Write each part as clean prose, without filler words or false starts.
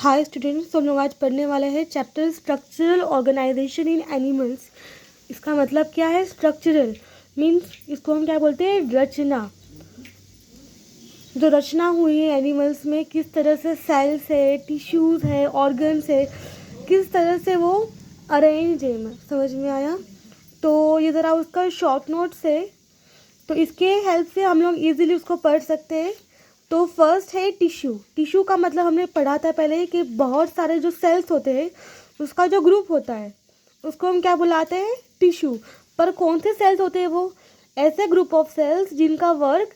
Hi students, तो हम लोग आज पढ़ने वाले हैं चैप्टर स्ट्रक्चरल ऑर्गेनाइजेशन इन एनिमल्स। इसका मतलब क्या है? स्ट्रक्चरल मीन्स इसको हम क्या बोलते हैं? रचना। जो रचना हुई है एनिमल्स में, किस तरह से सेल्स है, टिश्यूज़ है, ऑर्गन्स है, किस तरह से वो अरेंज है। समझ में आया? तो ये ज़रा उसका शॉर्ट नोट्स है, तो इसके हेल्प से हम लोग इजीली उसको पढ़ सकते हैं। तो फर्स्ट है टिश्यू। टिश्यू का मतलब हमने पढ़ा था पहले कि बहुत सारे जो सेल्स होते हैं उसका जो ग्रुप होता है उसको हम क्या बुलाते हैं? टिश्यू। पर कौन से सेल्स होते हैं वो? ऐसे ग्रुप ऑफ सेल्स जिनका वर्क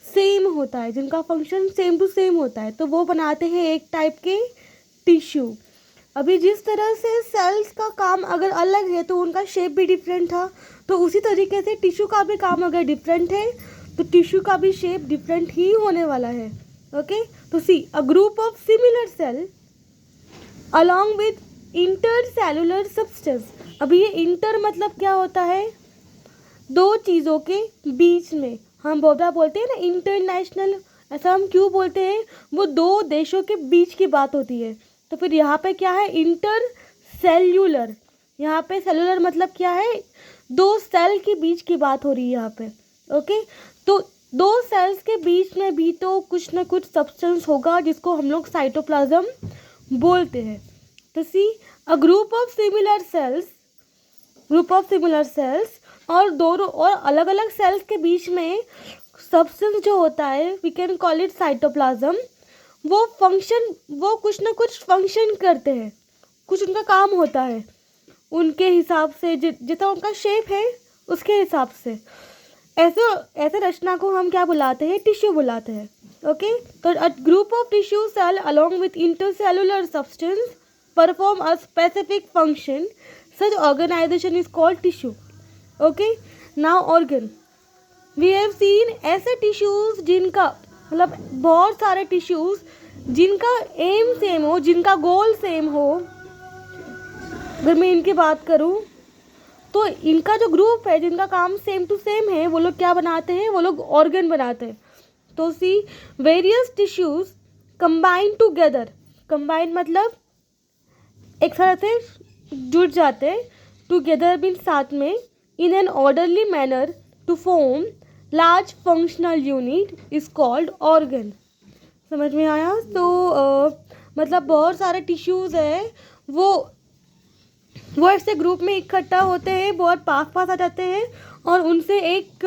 सेम होता है, जिनका फंक्शन सेम टू सेम होता है, तो वो बनाते हैं एक टाइप के टिश्यू। अभी जिस तरह से सेल्स का काम अगर अलग है तो उनका शेप भी डिफरेंट था, तो उसी तरीके से टिश्यू का भी काम अगर डिफरेंट है तो टिश्यू का भी शेप डिफरेंट ही होने वाला है। ओके, तो see a group of similar cell along with intercellular substance. अभी ये इंटर मतलब क्या होता है? दो चीज़ों के बीच में। हम बोलते हैं ना इंटरनेशनल, ऐसा हम क्यों बोलते हैं? वो दो देशों के बीच की बात होती है। तो फिर यहाँ पे क्या है? Inter cellular. यहाँ पे सेलुलर मतलब क्या है? दो सेल के बीच की बात हो रही है यहाँ पे। ओके, तो दो सेल्स के बीच में भी तो कुछ ना कुछ सब्सटेंस होगा जिसको हम लोग साइटोप्लाज्म बोलते हैं। तो see a group of similar cells और दोनों और अलग अलग सेल्स के बीच में सब्सटेंस जो होता है, we can call it cytoplasm. वो कुछ ना कुछ फंक्शन करते हैं, कुछ उनका काम होता है उनके हिसाब से, जितना उनका शेप है उसके हिसाब से। ऐसे रचना को हम क्या बुलाते हैं? टिश्यू बुलाते हैं। ओके, तो a group of tissue cell along with intercellular substance perform a specific function, such organization is called tissue. Okay, now organ we have seen ऐसे टिश्यूज जिनका मतलब बहुत सारे टिश्यूज जिनका एम सेम हो, जिनका गोल सेम हो। अगर मैं इनकी बात करूं तो इनका जो ग्रुप है जिनका काम सेम टू सेम है, वो लोग क्या बनाते हैं? वो लोग ऑर्गन बनाते हैं। तो see various tissues combine together. Combine मतलब एक साथ से जुड़ जाते हैं, टुगेदर मीन साथ में, in an orderly manner to form large functional unit is called organ. समझ में आया? तो मतलब बहुत सारे टिश्यूज़ हैं, वो ऐसे ग्रुप में इकट्ठा होते हैं, बहुत पास आ जाते हैं, और उनसे एक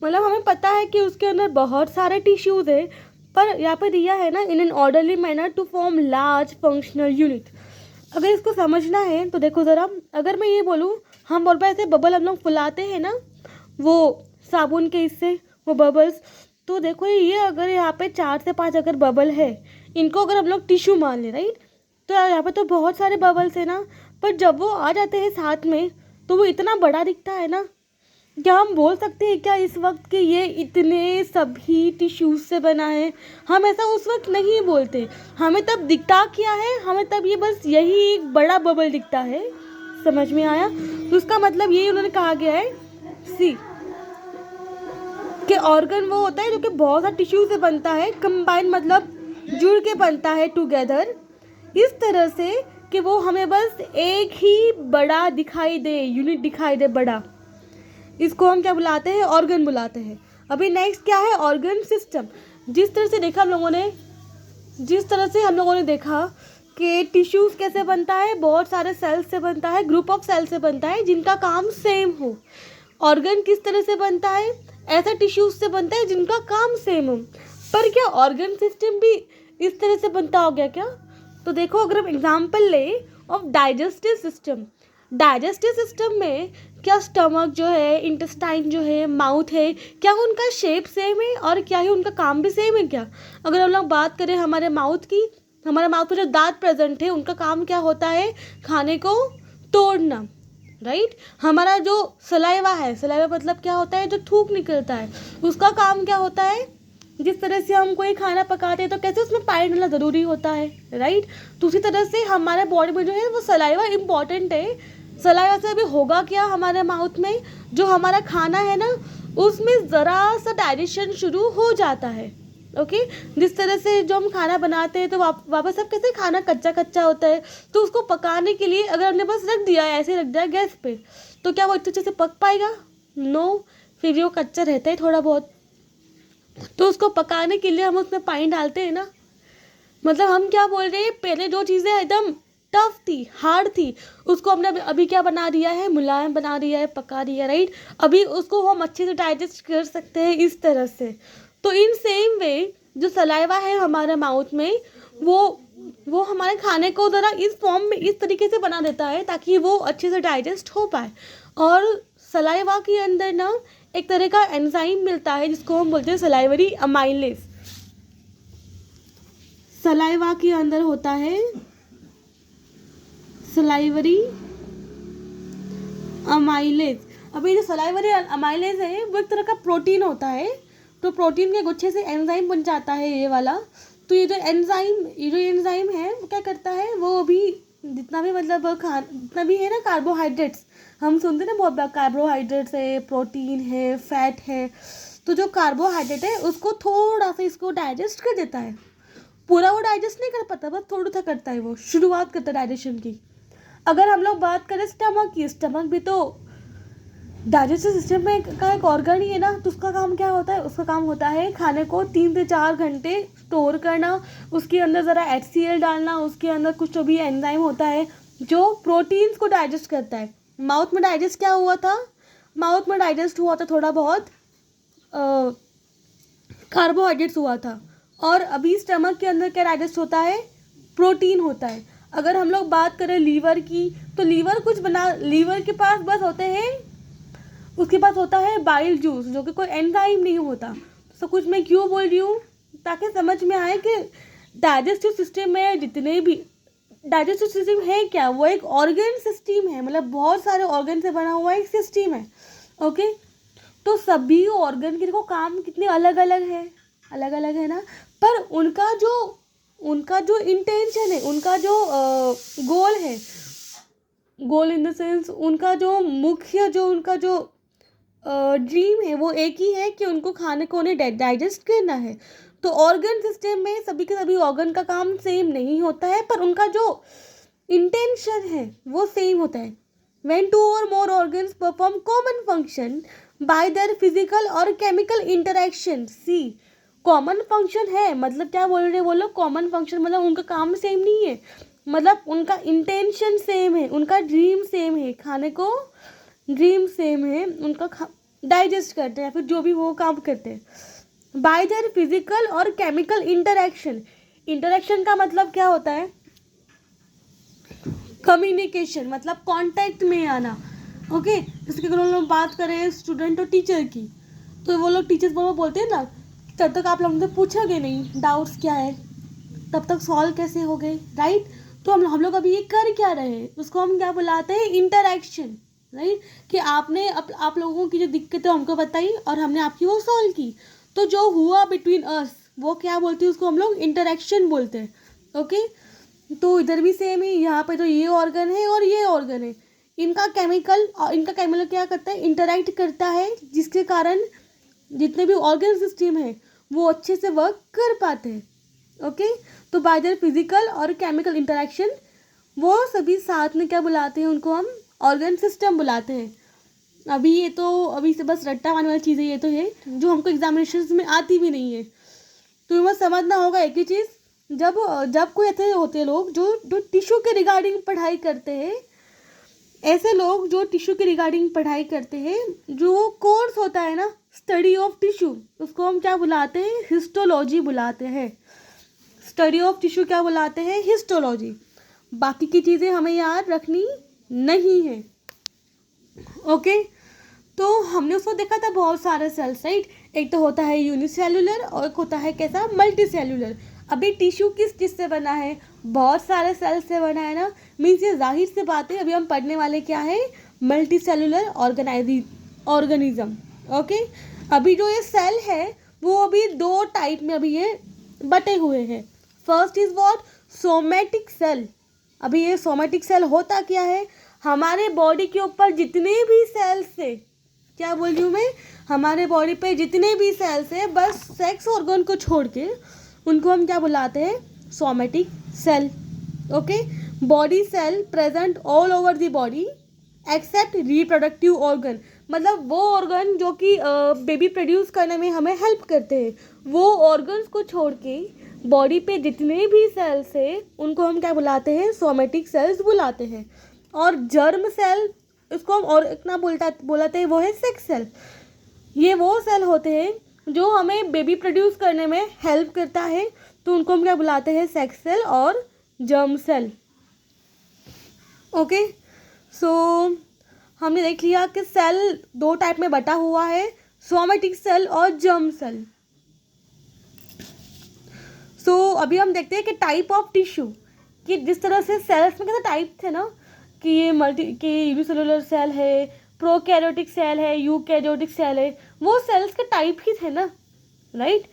मतलब हमें पता है कि उसके अंदर बहुत सारे टिश्यूज़ है, पर यहाँ पर दिया है ना in an orderly manner to form large functional unit. अगर इसको समझना है तो देखो ज़रा, अगर मैं ये बोलूँ, हम बोल पाए ऐसे बबल हम लोग फुलाते हैं ना, वो साबुन के इससे वो बबल्स, तो देखो ये अगर यहाँ पे 4 से 5 अगर बबल है, इनको अगर हम लोग टिश्यू मान लें, राइट, तो यहाँ पे तो बहुत सारे बबल्स है ना, पर जब वो आ जाते हैं साथ में तो वो इतना बड़ा दिखता है ना। क्या हम बोल सकते हैं क्या इस वक्त कि ये इतने सभी टिश्यूज से बना है? हम ऐसा उस वक्त नहीं बोलते। हमें तब दिखता क्या है? हमें तब ये बस यही एक बड़ा बबल दिखता है। समझ में आया? तो उसका मतलब यही उन्होंने कहा गया है सी कि ऑर्गन वो होता है जो कि बहुत सारे टिश्यू से बनता है। कंबाइन मतलब जुड़ के बनता है, टुगेदर, इस तरह से कि वो हमें बस एक ही बड़ा दिखाई दे, यूनिट दिखाई दे बड़ा। इसको हम क्या बुलाते हैं? ऑर्गन बुलाते हैं। अभी नेक्स्ट क्या है? Organ system. जिस तरह से हम लोगों ने देखा कि टिश्यूज कैसे बनता है, बहुत सारे सेल्स से बनता है, ग्रुप ऑफ सेल्स से बनता है जिनका काम सेम हो। ऑर्गन किस तरह से बनता है? ऐसा टिश्यूज से बनता है जिनका काम सेम हो। पर क्या ऑर्गन सिस्टम भी इस तरह से बनता हो गया क्या? तो देखो, अगर हम example lay off digestive system में क्या स्टमक जो है, इंटेस्टाइन जो है, माउथ है, क्या उनका शेप सेम है और क्या ही उनका काम भी सेम है क्या? अगर हम लोग बात करें हमारे माउथ की, हमारे माउथ में जो दांत प्रेजेंट है उनका काम क्या होता है? खाने को तोड़ना, राइट। हमारा जो सलाइवा है, सलाइवा मतलब क्या होता है? जो थूक निकलता है, उसका काम क्या होता है? जिस तरह से हम कोई खाना पकाते हैं तो कैसे उसमें पानी डालना ज़रूरी होता है, राइट। तो उसी तरह से हमारे बॉडी में जो है वो सलाइवा इम्पॉर्टेंट है। सलाइवा से अभी होगा क्या हमारे माउथ में? जो हमारा खाना है ना, उसमें ज़रा सा डाइजेशन शुरू हो जाता है। ओके। जिस तरह से जो हम खाना बनाते हैं तो वापस अब कैसे खाना कच्चा कच्चा होता है, तो उसको पकाने के लिए अगर हमने बस रख दिया है, ऐसे रख दिया गैस पे, तो क्या वो अच्छे से पक पाएगा? नो, फिर वो कच्चा रहता है थोड़ा बहुत। तो उसको पकाने के लिए हम उसमें पानी डालते हैं ना। मतलब हम क्या बोल रहे हैं, पहले जो चीज़ें एकदम टफ थी, हार्ड थी, उसको हमने अभी क्या बना दिया है, मुलायम बना दिया है, पका दिया है, राइट। अभी उसको हम अच्छे से डाइजेस्ट कर सकते हैं इस तरह से। तो इन सेम वे जो सलाइवा है हमारे माउथ में, वो हमारे खाने को ज़रा इस फॉर्म में इस तरीके से बना देता है ताकि वो अच्छे से डाइजेस्ट हो पाए। और सलाइवा के अंदर ना एक तरह का एंजाइम मिलता है जिसको हम बोलते हैं सलाइवरी अमाइलेज। सलाइवा के अंदर होता है सलाइवरी अमाइलेज। अभी जो सलाइवरी अमाइलेज है वो एक तरह का प्रोटीन होता है, तो प्रोटीन के गुच्छे से एंजाइम बन जाता है ये वाला। तो ये जो एंजाइम है वो क्या करता है, वो अभी जितना भी मतलब जितना भी है ना कार्बोहाइड्रेट्स, हम सुनते हैं ना बहुत कार्बोहाइड्रेट्स है, प्रोटीन है, फैट है, तो जो कार्बोहाइड्रेट है उसको थोड़ा सा इसको डाइजेस्ट कर देता है। पूरा वो डाइजेस्ट नहीं कर पाता, बस थोड़ा सा करता है, वो शुरुआत करता है डाइजेशन की। अगर हम लोग बात करें स्टमक की, स्टमक भी तो डाइजेस्टिव सिस्टम में का एक ऑर्गन ही है ना। तो उसका काम क्या होता है, उसका काम होता है खाने को 3 से 4 घंटे स्टोर करना, उसके अंदर ज़रा HCl डालना, उसके अंदर कुछ जो भी एंजाइम होता है जो प्रोटीन्स को डाइजेस्ट करता है। माउथ में डाइजेस्ट क्या हुआ था, माउथ में डाइजेस्ट हुआ था थोड़ा बहुत कार्बोहाइड्रेट्स हुआ था, और अभी स्टमक के अंदर क्या डाइजेस्ट होता है, प्रोटीन होता है। अगर हम लोग बात करें लीवर की, तो लीवर के पास बस होते हैं, उसके पास होता है बाइल जूस, जो कि कोई एंजाइम नहीं होता। सब कुछ मैं क्यों बोल रही हूँ, ताकि समझ में आए कि डाइजेस्टिव सिस्टम में जितने भी डाइजेस्टिव सिस्टम है क्या, वो एक ऑर्गन सिस्टम है, मतलब बहुत सारे ऑर्गन से बना हुआ एक सिस्टम है। ओके, तो सभी ऑर्गन के देखो काम कितने अलग अलग है ना, पर उनका जो इंटेंशन है, उनका जो गोल है, गोल इन द सेंस उनका जो मुख्य जो उनका जो ड्रीम है वो एक ही है कि उनको खाने को उन्हें डाइजेस्ट करना है। तो ऑर्गन सिस्टम में सभी के सभी ऑर्गन का काम सेम नहीं होता है, पर उनका जो इंटेंशन है वो सेम होता है। When 2 or more organs perform common function by their physical or chemical interaction, see, common function है मतलब क्या बोल रहे हैं वो लोग, कॉमन फंक्शन मतलब उनका काम सेम नहीं है, मतलब उनका इंटेंशन सेम है, उनका ड्रीम सेम है, खाने को ड्रीम सेम है, उनका डाइजेस्ट करते हैं फिर जो भी वो काम करते हैं। बाय देयर फिजिकल और केमिकल इंटरेक्शन का मतलब क्या होता है, कम्युनिकेशन, मतलब कांटेक्ट में आना। ओके, जैसे कि अगर हम लोग बात करें स्टूडेंट और टीचर की, तो वो लोग टीचर्स बोलते हैं ना, तब तक आप लोगों से पूछोगे नहीं डाउट्स क्या है, तब तक सॉल्व कैसे हो गए, राइट। तो हम लोग अभी ये कर क्या रहे हैं, उसको हम क्या बुलाते हैं, इंटरेक्शन, राइट। कि आपने आप लोगों की जो दिक्कतें हमको बताई और हमने आपकी वो सॉल्व की, तो जो हुआ बिटवीन अस वो क्या बोलते हैं, उसको हम लोग इंटरेक्शन बोलते हैं। ओके, तो इधर भी सेम है, यहाँ पे तो ये ऑर्गन है और ये ऑर्गन है, इनका केमिकल क्या करता है, इंटरैक्ट करता है, जिसके कारण जितने भी ऑर्गन सिस्टम है वो अच्छे से वर्क कर पाते हैं। ओके, तो बाय देयर फिजिकल और केमिकल इंटरेक्शन वो सभी साथ में क्या बुलाते हैं, उनको हम ऑर्गन सिस्टम बुलाते हैं। अभी से बस रट्टा मारने वाली चीज़ें ये तो है जो हमको एग्जामिनेशन में आती भी नहीं है। तो बस समझना होगा एक ही चीज़, जब कोई ऐसे होते हैं लोग जो टिश्यू के रिगार्डिंग पढ़ाई करते हैं, ऐसे लोग जो टिश्यू के रिगार्डिंग पढ़ाई करते हैं, जो कोर्स होता है ना स्टडी ऑफ टिश्यू, उसको हम क्या बुलाते हैं, हिस्टोलॉजी बुलाते हैं। स्टडी ऑफ टिश्यू क्या बुलाते हैं, हिस्टोलॉजी। बाकी की चीज़ें हमें याद रखनी नहीं है। ओके, तो हमने उसको देखा था बहुत सारे सेल्स, राइट। एक तो होता है यूनिसेल्युलर और एक होता है कैसा, मल्टी सेल्युलर। अभी टिश्यू किस चीज़ से बना है, बहुत सारे सेल्स से बना है ना, मीन्स ये जाहिर सी बात है, अभी हम पढ़ने वाले क्या है, मल्टी सेल्युलर ऑर्गेनिज्म। ओके, अभी जो ये सेल है वो अभी 2 टाइप में अभी ये बटे हुए हैं। First is what, somatic cell. अभी ये सोमेटिक सेल होता क्या है, हमारे बॉडी के ऊपर जितने भी सेल्स है, क्या बोल रही हूँ मैं, हमारे बॉडी पे जितने भी सेल्स हैं बस सेक्स ऑर्गन को छोड़ के उनको हम क्या बुलाते हैं, somatic cell. Okay, body cell present all over the body except reproductive organ, मतलब वो ऑर्गन जो कि बेबी प्रोड्यूस करने में हमें हेल्प करते हैं, वो ऑर्गन्स को छोड़ के बॉडी पे जितने भी सेल्स हैं उनको हम क्या बुलाते हैं, सोमेटिक सेल्स बुलाते हैं। और जर्म सेल, इसको हम और इतना बोलाते हैं, वो है सेक्स सेल। ये वो सेल होते हैं जो हमें बेबी प्रोड्यूस करने में हेल्प करता है, तो उनको हम क्या बुलाते हैं, सेक्स सेल और जर्म सेल। ओके, सो हमने देख लिया कि सेल दो टाइप में बटा हुआ है, सोमेटिक सेल और जर्म सेल। सो अभी हम देखते हैं कि टाइप ऑफ टिश्यू, कि जिस तरह से सेल्स में कैसे टाइप थे ना, कि ये यूनिसेलुलर सेल है, प्रोकैरियोटिक सेल है, यूकैरियोटिक सेल है, वो सेल्स के टाइप ही थे ना, राइट।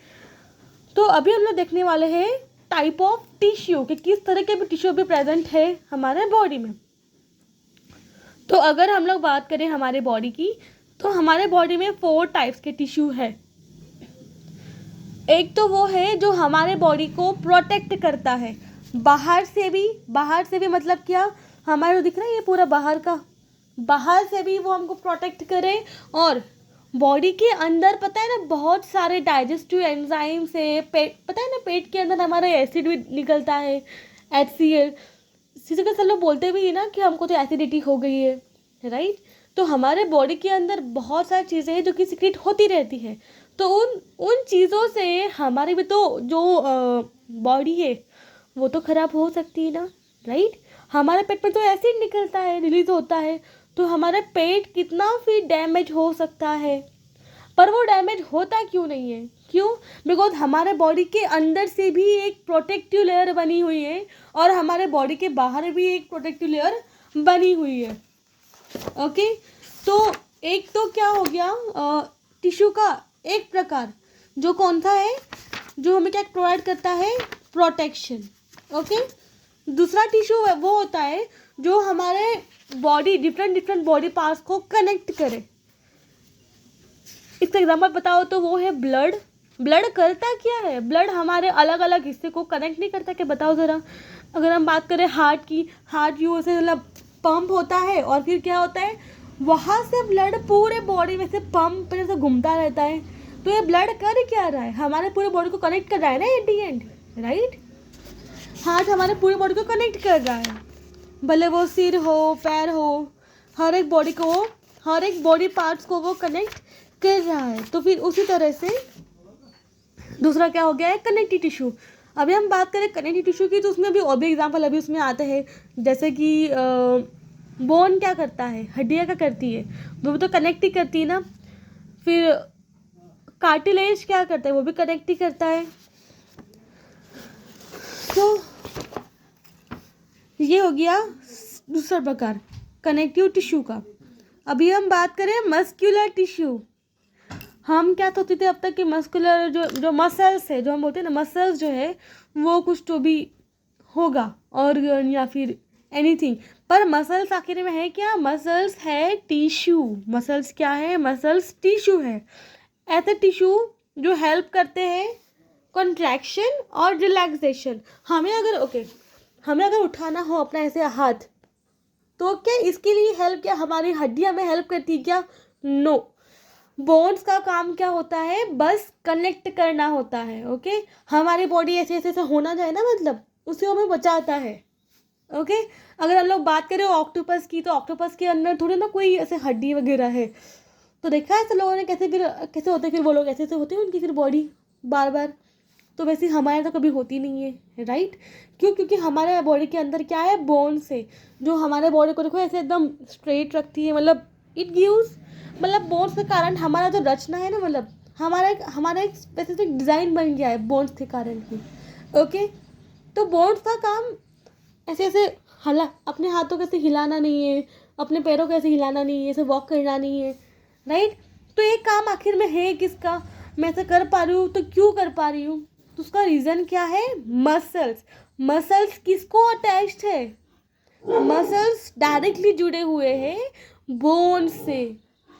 तो अभी हम लोग देखने वाले हैं टाइप ऑफ टिश्यू, कि किस तरह के भी टिश्यू भी प्रेजेंट है हमारे बॉडी में। तो अगर हम लोग बात करें हमारे बॉडी की, तो हमारे बॉडी में 4 टाइप्स के टिश्यू है। एक तो वो है जो हमारे बॉडी को प्रोटेक्ट करता है बाहर से भी मतलब क्या, हमारे दिख रहा है ये पूरा बाहर से भी वो हमको प्रोटेक्ट करे, और बॉडी के अंदर पता है ना बहुत सारे डाइजेस्टिव एंजाइम्स है, पता है ना पेट के अंदर हमारा एसिड भी निकलता है, HCl, किसी के सब लोग बोलते भी है ना कि हमको तो एसिडिटी हो गई है, राइट। तो हमारे बॉडी के अंदर बहुत सारी चीज़ें हैं जो कि सीक्रेट होती रहती है, तो उन चीज़ों से हमारी भी तो जो बॉडी है वो तो ख़राब हो सकती है ना, राइट। हमारे पेट में तो एसिड निकलता है, रिलीज होता है, तो हमारा पेट कितना फिर डैमेज हो सकता है, पर वो डैमेज होता क्यों नहीं है, क्यों, बिकॉज हमारे बॉडी के अंदर से भी एक प्रोटेक्टिव लेयर बनी हुई है और हमारे बॉडी के बाहर भी एक प्रोटेक्टिव लेयर बनी हुई है। ओके, तो एक तो क्या हो गया टिश्यू का एक प्रकार, जो कौन सा है, जो हमें क्या प्रोवाइड करता है, प्रोटेक्शन। ओके, दूसरा टिश्यू वो होता है जो हमारे बॉडी डिफरेंट बॉडी पार्ट्स को कनेक्ट करे। इसका एग्जाम्पल बताओ तो वो है ब्लड करता क्या है, ब्लड हमारे अलग अलग हिस्से को कनेक्ट नहीं करता क्या, बताओ ज़रा। अगर हम बात करें हार्ट की, हार्ट यू से मतलब पंप होता है और फिर क्या होता है, वहाँ से ब्लड पूरे बॉडी में से पंप पे से घूमता रहता है, तो ये ब्लड कर क्या रहा है, हमारे पूरे बॉडी को कनेक्ट कर रहा है ना at the and, right. Heart हमारे पूरी बॉडी को कनेक्ट कर रहा है, भले वो सिर हो, पैर हो, हर एक बॉडी पार्ट्स को वो कनेक्ट कर रहा है। तो फिर उसी तरह से दूसरा क्या हो गया है, कनेक्टिव टिश्यू। अभी हम बात करें कनेक्टिव टिश्यू की, तो उसमें अभी और भी एग्जाम्पल अभी उसमें आते हैं, जैसे कि बोन क्या करता है, हड्डियाँ क्या करती है, वो भी तो कनेक्ट ही करती है ना। फिर कार्टिलेज क्या करता है, वो भी कनेक्ट ही करता है। तो ये हो गया दूसरा प्रकार कनेक्टिव टिश्यू का। अभी हम बात करें मस्कुलर टिश्यू। हम क्या सोचते थे अब तक कि मस्कुलर जो मसल्स है, जो हम बोलते हैं ना मसल्स जो है वो कुछ तो भी होगा ऑर्गन या फिर एनीथिंग, पर मसल्स आखिर में है क्या, मसल्स है टिश्यू। मसल्स क्या है, मसल्स टिश्यू है, ऐसे टिश्यू जो हेल्प करते हैं कॉन्ट्रैक्शन और रिलैक्सेशन। हमें अगर उठाना हो अपना ऐसे हाथ, तो क्या इसके लिए हेल्प, क्या हमारी हड्डियां में हेल्प करती है क्या, नो। बोन्स का काम क्या होता है, बस कनेक्ट करना होता है। ओके, हमारी बॉडी ऐसे ऐसे होना जाए ना, मतलब उसे हमें बचाता है। ओके, अगर हम लोग बात करें ऑक्टोपस की, तो ऑक्टोपस के अंदर थोड़ी ना कोई ऐसे हड्डी वगैरह है, तो देखा है ऐसे लोगों ने कैसे होते फिर वो लोग ऐसे होते हैं उनकी फिर बॉडी बार बार, तो वैसे हमारे तो कभी होती नहीं है, राइट। क्यों, क्योंकि हमारे बॉडी के अंदर क्या है, बोन्स है, जो हमारे बॉडी को देखो ऐसे एकदम स्ट्रेट रखती है, मतलब इट गिव्स, मतलब बोन्स के कारण हमारा जो रचना है ना, मतलब हमारा एक स्पेसिफिक डिज़ाइन बन गया है बोन्स के कारण ही। ओके, तो बोन्स का काम ऐसे ऐसे अपने हाथों को ऐसे हिलाना नहीं है, अपने पैरों को ऐसे हिलाना नहीं है, ऐसे वॉक करना नहीं है, राइट। तो ये काम आखिर में है किसका, मैं ऐसे कर पा रही हूँ तो क्यों कर पा रही हूँ, तो उसका रीज़न क्या है, मसल्स किसको अटैच्ड है, मसल्स डायरेक्टली जुड़े हुए हैं बोन से।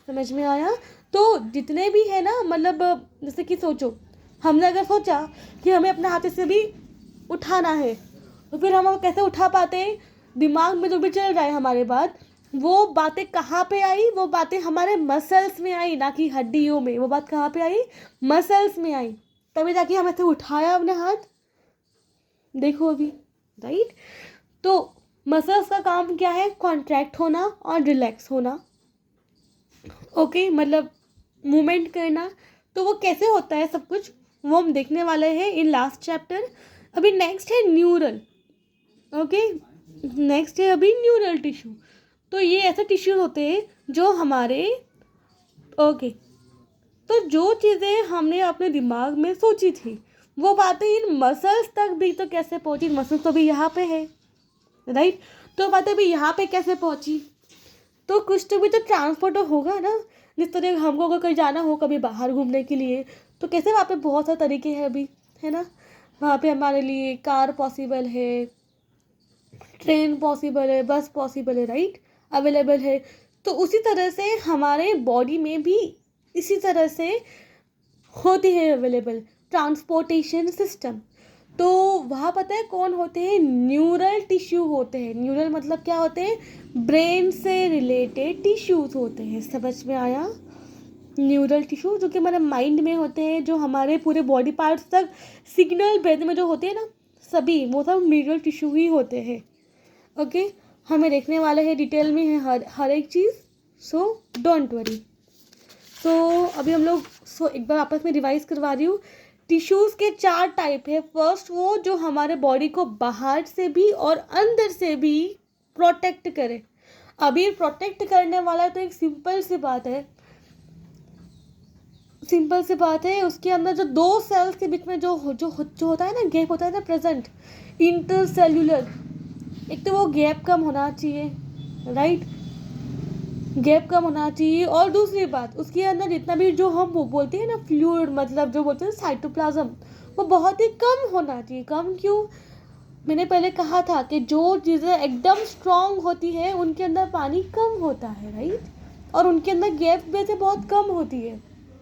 समझ में आया? तो जितने भी है ना, मतलब जैसे कि सोचो, हमने अगर सोचा कि हमें अपने हाथ से भी उठाना है, तो फिर हम कैसे उठा पाते हैं? दिमाग में जो भी चल रहा है हमारे बात, वो बातें कहाँ पे आई? वो बातें हमारे मसल्स में आई, ना कि हड्डियों में। वो बात कहाँ पे आई? मसल्स में आई, तभी जाके हम ऐसे उठाया अपने हाथ। देखो अभी, राइट? तो मसल्स का काम क्या है? कॉन्ट्रैक्ट होना और रिलैक्स होना। ओके, मतलब मूवमेंट करना। तो वो कैसे होता है सब कुछ, वो हम देखने वाले हैं इन लास्ट चैप्टर। अभी नेक्स्ट है न्यूरल। ओके, नेक्स्ट है अभी न्यूरल टिश्यू। तो ये ऐसे टिश्यूज होते हैं जो हमारे, ओके, तो जो चीज़ें हमने अपने दिमाग में सोची थी, वो बातें इन मसल्स तक भी तो कैसे पहुंची? मसल्स तो भी यहाँ पे है, राइट? तो बातें भी यहाँ पे कैसे पहुंची? तो कुछ तो भी तो ट्रांसपोर्ट होगा ना। जिस तरह हमको अगर कहीं जाना हो कभी बाहर घूमने के लिए, तो कैसे वहाँ पे बहुत सारे तरीके हैं अभी, है ना? वहाँ पे हमारे लिए कार पॉसिबल है, ट्रेन पॉसिबल है, बस पॉसिबल है, राइट? अवेलेबल है। तो उसी तरह से हमारे बॉडी में भी इसी तरह से होती है अवेलेबल ट्रांसपोर्टेशन सिस्टम। तो वहाँ पता है कौन होते हैं? न्यूरल टिश्यू होते हैं। न्यूरल मतलब क्या होते हैं? ब्रेन से रिलेटेड टिश्यूज होते हैं। समझ में आया? न्यूरल टिश्यू जो कि हमारे माइंड में होते हैं, जो हमारे पूरे बॉडी पार्ट्स तक सिग्नल भेजने में जो होते हैं ना, सभी वो सब न्यूरल टिश्यू ही होते हैं। ओके, हमें देखने वाले हैं डिटेल में है हर एक चीज़, सो डोंट वरी। तो अभी हम लोग एक बार आपस में रिवाइज करवा रही हूँ। टिश्यूज़ के 4 टाइप है। फर्स्ट, वो जो हमारे बॉडी को बाहर से भी और अंदर से भी प्रोटेक्ट करे। अभी प्रोटेक्ट करने वाला तो एक सिंपल सी बात है, उसके अंदर जो 2 सेल्स के बीच में जो होता है ना, गैप होता है ना प्रेजेंट, इंटरसेल्यूलर, एक तो वो गैप कम होना चाहिए, राइट? गैप कम होना चाहिए। और दूसरी बात, उसके अंदर जितना भी जो हम वो बोलते हैं ना फ्लूइड, मतलब जो बोलते हैं साइटोप्लाज्म, वो बहुत ही कम होना चाहिए। कम क्यों? मैंने पहले कहा था कि जो चीज़ें एकदम स्ट्रांग होती है उनके अंदर पानी कम होता है, राइट? और उनके अंदर गैप वैसे बहुत कम होती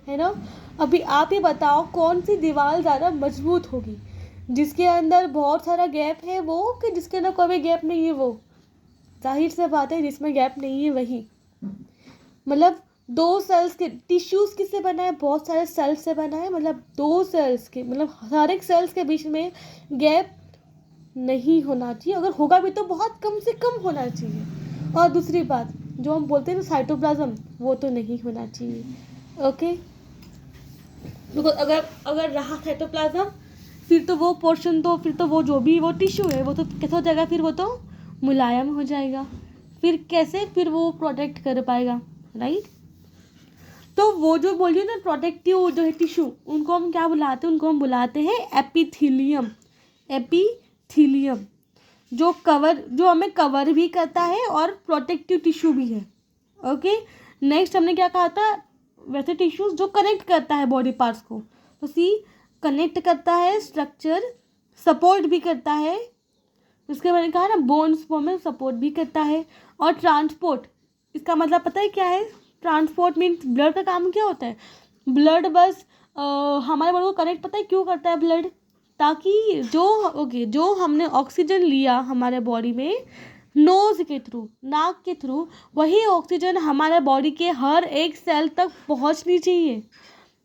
है ना? अभी आप ही बताओ कौन सी दीवार ज़्यादा मजबूत होगी? जिसके अंदर बहुत सारा गैप है वो, कि जिसके अंदर कोई गैप नहीं है वो? जाहिर सी बात है, जिसमें गैप नहीं है वही। मतलब 2 सेल्स के टिश्यूज़ किससे बना है? बहुत सारे सेल्स से बना है। मतलब 2 सेल्स के, मतलब हर एक सेल्स के बीच में गैप नहीं होना चाहिए। अगर होगा भी तो बहुत कम से कम होना चाहिए। और दूसरी बात, जो हम बोलते हैं ना साइटोप्लाज्म, वो तो नहीं होना चाहिए। ओके, बिकॉज अगर रहा साइटोप्लाज्म, फिर तो वो पोर्शन, तो फिर तो वो जो भी वो टिश्यू है वो तो कैसा हो जाएगा? फिर वो तो मुलायम हो जाएगा। फिर कैसे फिर वो प्रोटेक्ट कर पाएगा, राइट? तो वो जो बोलिए ना प्रोटेक्टिव जो है टिश्यू, उनको हम क्या बुलाते हैं? उनको हम बुलाते हैं एपिथेलियम। एपिथेलियम जो हमें कवर भी करता है और प्रोटेक्टिव टिश्यू भी है। ओके, नेक्स्ट हमने क्या कहा था? वैसे टिश्यूज जो कनेक्ट करता है बॉडी पार्ट्स को, तो कनेक्ट करता है, स्ट्रक्चर सपोर्ट भी करता है। उसके मैंने कहा ना बोन्स में सपोर्ट भी करता है। और ट्रांसपोर्ट, इसका मतलब पता है क्या है? ट्रांसपोर्ट मीन्स ब्लड का काम क्या होता है? ब्लड बस हमारे बॉडी को कनेक्ट, पता है क्यों करता है ब्लड? ताकि जो हमने ऑक्सीजन लिया हमारे बॉडी में नोज के थ्रू, नाक के थ्रू, वही ऑक्सीजन हमारे बॉडी के हर एक सेल तक पहुंचनी चाहिए।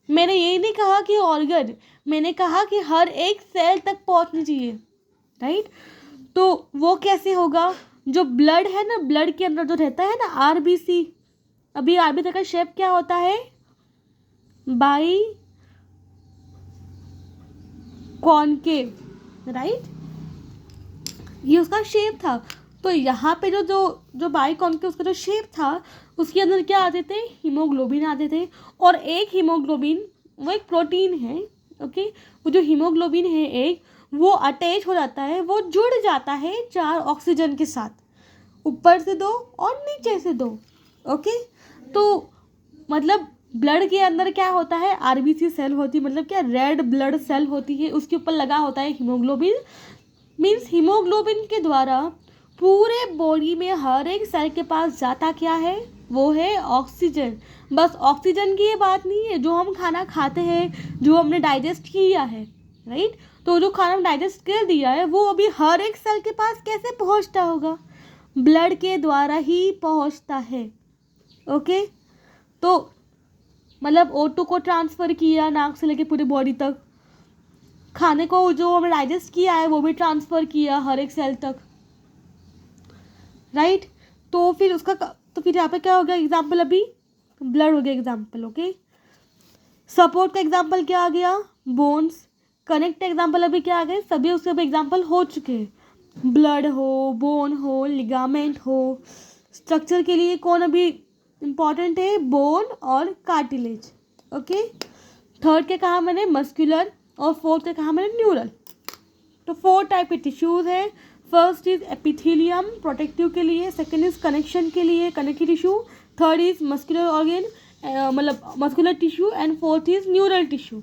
मैंने ये नहीं कहा कि ऑर्गन, मैंने कहा कि हर एक सेल तक पहुंचनी चाहिए, राइट? तो वो कैसे होगा? जो ब्लड है ना, ब्लड के अंदर जो रहता है ना आरबीसी, अभी आरबीसी का शेप क्या होता है? By concave, right? ये उसका शेप था। तो यहाँ पे जो बाई कॉनकेव उसका जो शेप था, उसके अंदर क्या आते थे? हीमोग्लोबिन आते थे। और एक हीमोग्लोबिन वो एक प्रोटीन है। ओके, वो जो हीमोग्लोबिन है एक, वो अटैच हो जाता है, वो जुड़ जाता है 4 ऑक्सीजन के साथ, ऊपर से 2 और नीचे से 2। ओके, तो मतलब ब्लड के अंदर क्या होता है? आरबीसी सेल होती है, मतलब क्या? रेड ब्लड सेल होती है, उसके ऊपर लगा होता है हीमोग्लोबिन। मीन्स हीमोग्लोबिन के द्वारा पूरे बॉडी में हर एक सेल के पास जाता क्या है? वो है ऑक्सीजन। बस ऑक्सीजन की ये बात नहीं है, जो हम खाना खाते हैं, जो हमने डाइजेस्ट किया है, राइट, तो जो खाना हम डाइजेस्ट कर दिया है वो अभी हर एक सेल के पास कैसे पहुंचता होगा? ब्लड के द्वारा ही पहुंचता है। ओके, तो मतलब O2 को ट्रांसफ़र किया नाक से लेके पूरी बॉडी तक, खाने को जो हमने डाइजेस्ट किया है वो भी ट्रांसफ़र किया हर एक सेल तक, राइट। तो फिर उसका तो फिर यहाँ पे क्या हो गया एग्जाम्पल? अभी ब्लड हो गया एग्जाम्पल। ओके, सपोर्ट का एग्जाम्पल क्या आ गया? बोन्स। कनेक्ट का एग्जाम्पल अभी क्या आ गए? सभी उसके अभी एग्जाम्पल हो चुके हैं, ब्लड हो, बोन हो, लिगामेंट हो। स्ट्रक्चर के लिए कौन अभी इम्पॉर्टेंट है? बोन और कार्टिलेज। ओके, थर्ड के कहा मैंने मस्कुलर, और फोर्थ के कहा मैंने न्यूरल। तो 4 टाइप के टिश्यूज़ है। फर्स्ट इज एपिथेलियम, प्रोटेक्टिव के लिए। सेकंड इज कनेक्शन के लिए, connective tissue. Third is muscular organ, मतलब muscular tissue. And fourth is neural tissue.